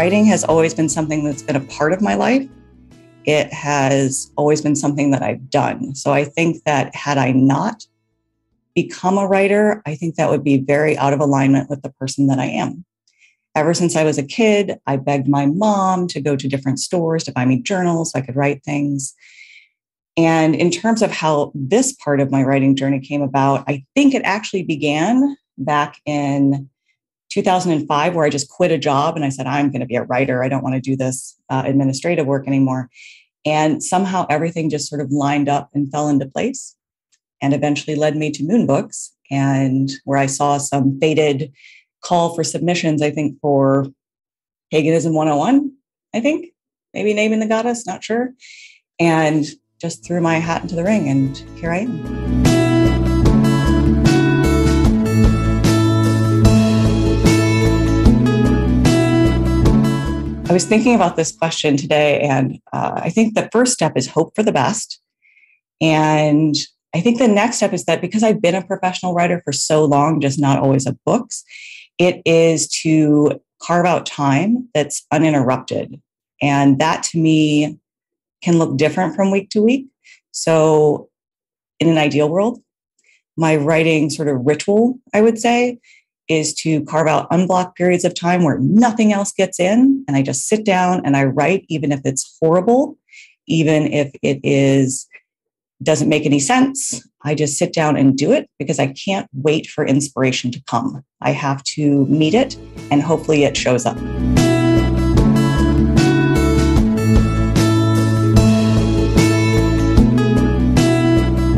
Writing has always been something that's been a part of my life. It has always been something that I've done. So I think that had I not become a writer, I think that would be very out of alignment with the person that I am. Ever since I was a kid, I begged my mom to go to different stores to buy me journals so I could write things. And in terms of how this part of my writing journey came about, I think it actually began back in 2005, where I just quit a job and I said, I'm going to be a writer. I don't want to do this administrative work anymore. And somehow everything just sort of lined up and fell into place and eventually led me to Moon Books, and where I saw some fated call for submissions, I think for Paganism 101, I think, maybe Naming the Goddess, not sure. And just threw my hat into the ring, and here I am. I was thinking about this question today, and I think the first step is hope for the best. And I think the next step is that because I've been a professional writer for so long, just not always of books, it is to carve out time that's uninterrupted. And that to me can look different from week to week. So in an ideal world, my writing sort of ritual, I would say, is to carve out unblocked periods of time where nothing else gets in. And I just sit down and I write, even if it's horrible, even if doesn't make any sense. I just sit down and do it because I can't wait for inspiration to come. I have to meet it, and hopefully it shows up.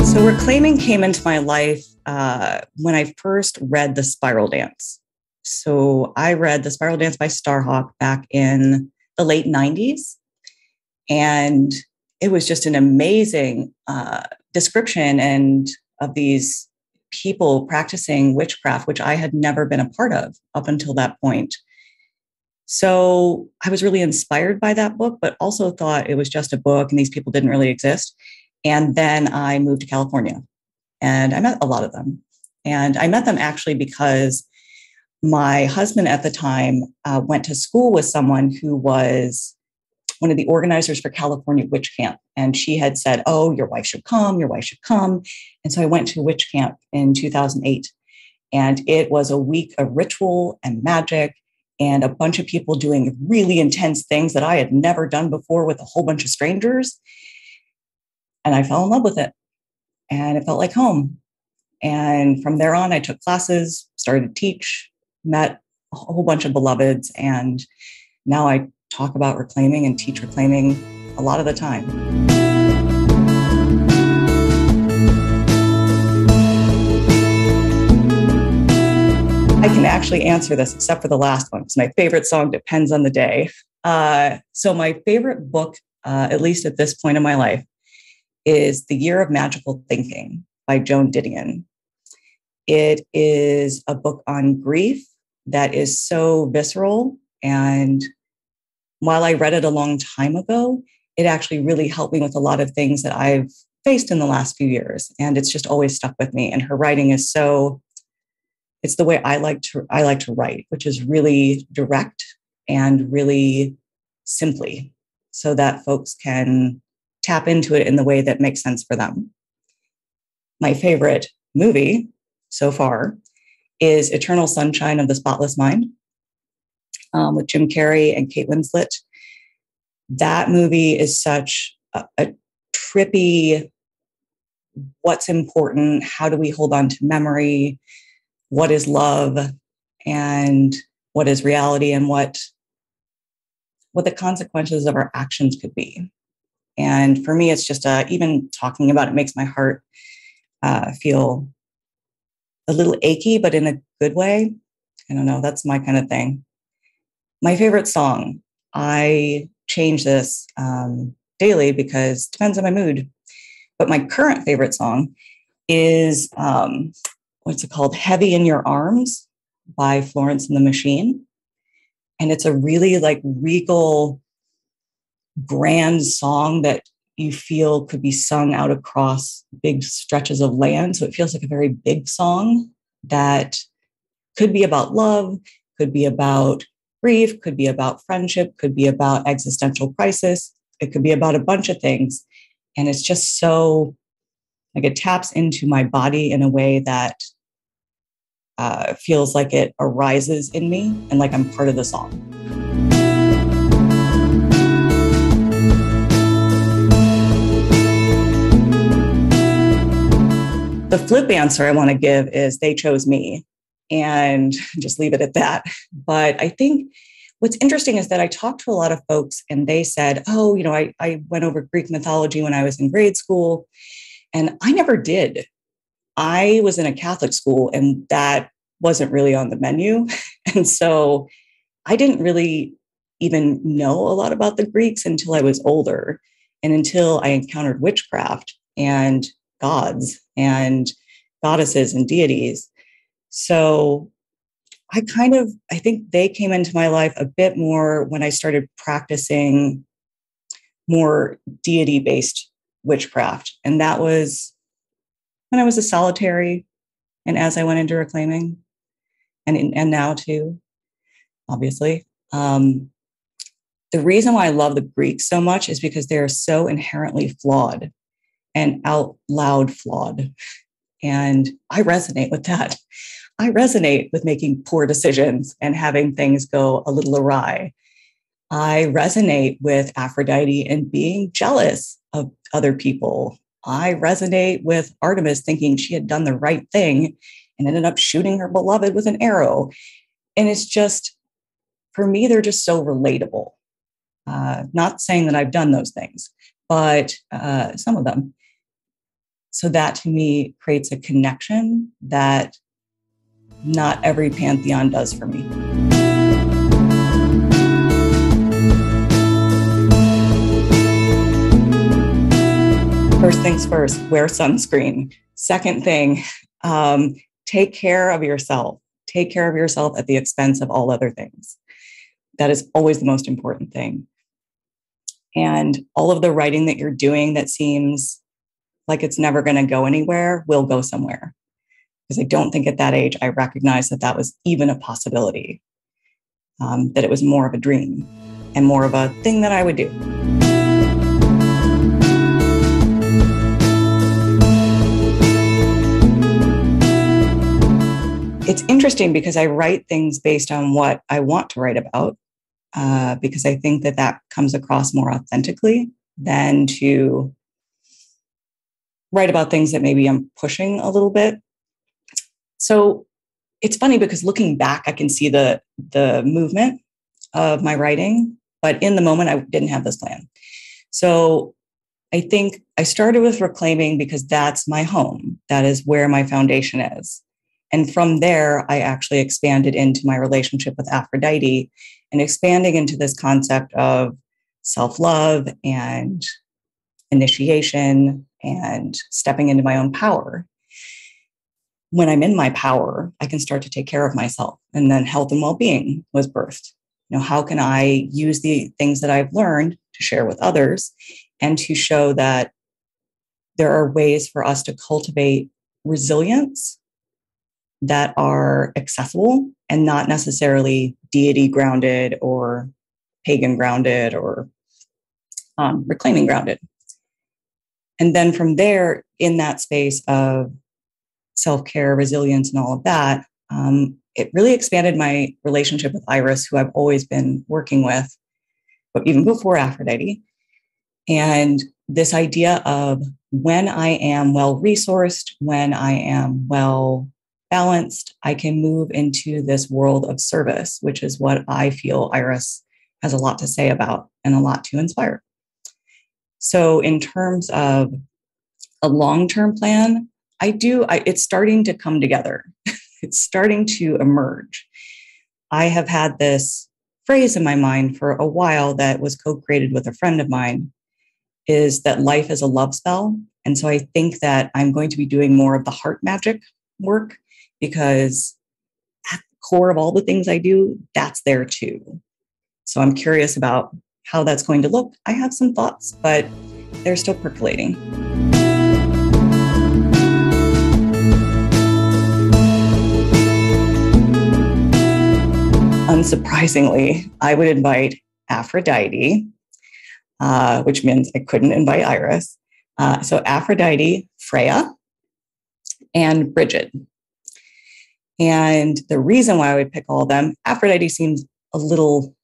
So reclaiming came into my life when I first read The Spiral Dance. So I read The Spiral Dance by Starhawk back in the late 90s. And it was just an amazing description and of these people practicing witchcraft, which I had never been a part of up until that point. So I was really inspired by that book, but also thought it was just a book and these people didn't really exist. And then I moved to California and I met a lot of them. And I met them actually because my husband at the time went to school with someone who was one of the organizers for California Witch Camp. And she had said, oh, your wife should come, your wife should come. And so I went to Witch Camp in 2008. And it was a week of ritual and magic and a bunch of people doing really intense things that I had never done before with a whole bunch of strangers. And I fell in love with it. And it felt like home. And from there on, I took classes, started to teach, met a whole bunch of beloveds. And now I talk about reclaiming and teach reclaiming a lot of the time. I can actually answer this except for the last one, because my favorite song depends on the day. So my favorite book, at least at this point in my life, is The Year of Magical Thinking by Joan Didion. It is a book on grief that is so visceral, and while I read it a long time ago, it actually really helped me with a lot of things that I've faced in the last few years. And it's just always stuck with me. And her writing is it's the way I like to write, which is really direct and really simply, so that folks can tap into it in the way that makes sense for them. My favorite movie so far is Eternal Sunshine of the Spotless Mind, with Jim Carrey and Kate Winslet. That movie is such a trippy, what's important, how do we hold on to memory, what is love, and what is reality, and what the consequences of our actions could be. And for me, it's just even talking about it makes my heart feel a little achy, but in a good way. I don't know, that's my kind of thing. My favorite song, I change this daily because it depends on my mood. But my current favorite song is, what's it called? Heavy in Your Arms by Florence and the Machine. And it's a really like regal, grand song that you feel could be sung out across big stretches of land. So it feels like a very big song that could be about love, could be about grief, could be about friendship, could be about existential crisis. It could be about a bunch of things. And it's just so like it taps into my body in a way that feels like it arises in me and like I'm part of the song. The flip answer I want to give is they chose me, and just leave it at that. But I think what's interesting is that I talked to a lot of folks and they said, oh, I went over Greek mythology when I was in grade school, and I never did. I was in a Catholic school and that wasn't really on the menu. And so I didn't really even know a lot about the Greeks until I was older and until I encountered witchcraft and gods and goddesses and deities. So I think they came into my life a bit more when I started practicing more deity-based witchcraft. And that was when I was a solitary and as I went into reclaiming and now too, obviously. The reason why I love the Greeks so much is because they're so inherently flawed and out loud flawed. And I resonate with that. I resonate with making poor decisions and having things go a little awry. I resonate with Aphrodite and being jealous of other people. I resonate with Artemis thinking she had done the right thing and ended up shooting her beloved with an arrow. And it's just, for me, they're just so relatable. Not saying that I've done those things, but some of them. So that to me creates a connection that not every pantheon does for me. First things first, wear sunscreen. Second thing, take care of yourself. Take care of yourself at the expense of all other things. That is always the most important thing. And all of the writing that you're doing that seems like it's never going to go anywhere will go somewhere. Because I don't think at that age I recognized that that was even a possibility, that it was more of a dream and more of a thing that I would do. It's interesting because I write things based on what I want to write about, because I think that that comes across more authentically than to write about things that maybe I'm pushing a little bit. So it's funny because looking back, I can see the movement of my writing, but in the moment, I didn't have this plan. So I think I started with reclaiming because that's my home. That is where my foundation is. And from there, I actually expanded into my relationship with Aphrodite and expanding into this concept of self-love and initiation and stepping into my own power. When I'm in my power, I can start to take care of myself. And then health and well-being was birthed. How can I use the things that I've learned to share with others and to show that there are ways for us to cultivate resilience that are accessible and not necessarily deity grounded or pagan grounded or reclaiming grounded. And then from there, in that space of self-care, resilience, and all of that, it really expanded my relationship with Iris, who I've always been working with, but even before Aphrodite. And this idea of when I am well-resourced, when I am well-balanced, I can move into this world of service, which is what I feel Iris has a lot to say about and a lot to inspire. So in terms of a long-term plan, it's starting to come together. It's starting to emerge. I have had this phrase in my mind for a while that was co-created with a friend of mine, is that life is a love spell. And so I think that I'm going to be doing more of the heart magic work, because at the core of all the things I do, that's there too. So I'm curious about how that's going to look. I have some thoughts, but they're still percolating. unsurprisingly, I would invite Aphrodite, which means I couldn't invite Iris. So Aphrodite, Freya, and Bridget. And the reason why I would pick all of them, Aphrodite seems a little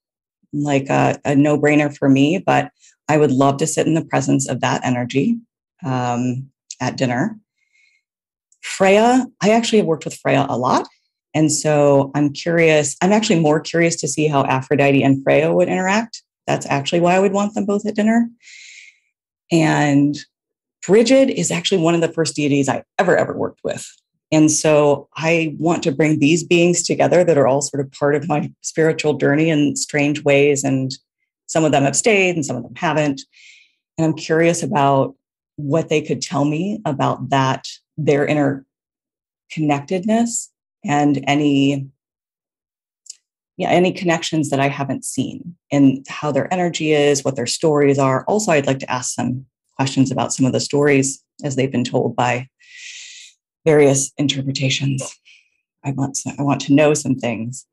like a no-brainer for me, but I would love to sit in the presence of that energy at dinner. Freya, I actually have worked with Freya a lot. And so I'm curious, I'm actually more curious to see how Aphrodite and Freya would interact. That's actually why I would want them both at dinner. And Bridget is actually one of the first deities I ever worked with. And so I want to bring these beings together that are all sort of part of my spiritual journey in strange ways. And some of them have stayed and some of them haven't. And I'm curious about what they could tell me about that, their interconnectedness and any connections that I haven't seen and how their energy is, what their stories are. Also, I'd like to ask some questions about some of the stories as they've been told by various interpretations. I want to know some things.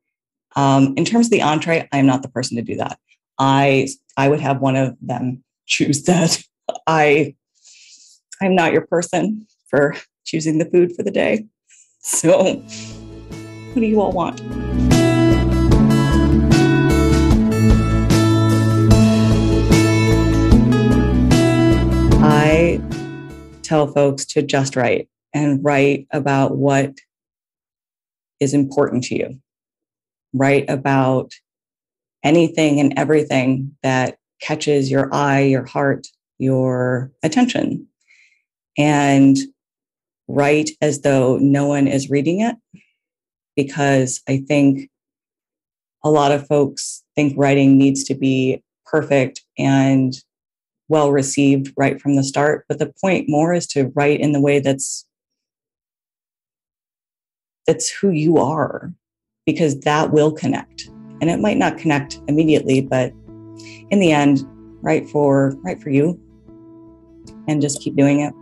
In terms of the entree, I'm not the person to do that. I would have one of them choose that. I'm not your person for choosing the food for the day. So what do you all want? I tell folks to just write and write about what is important to you. Write about anything and everything that catches your eye, your heart, your attention. And write as though no one is reading it, because I think a lot of folks think writing needs to be perfect and well received right from the start. But the point more is to write in the way that's who you are, because that will connect. And it might not connect immediately, but in the end, write for you and just keep doing it.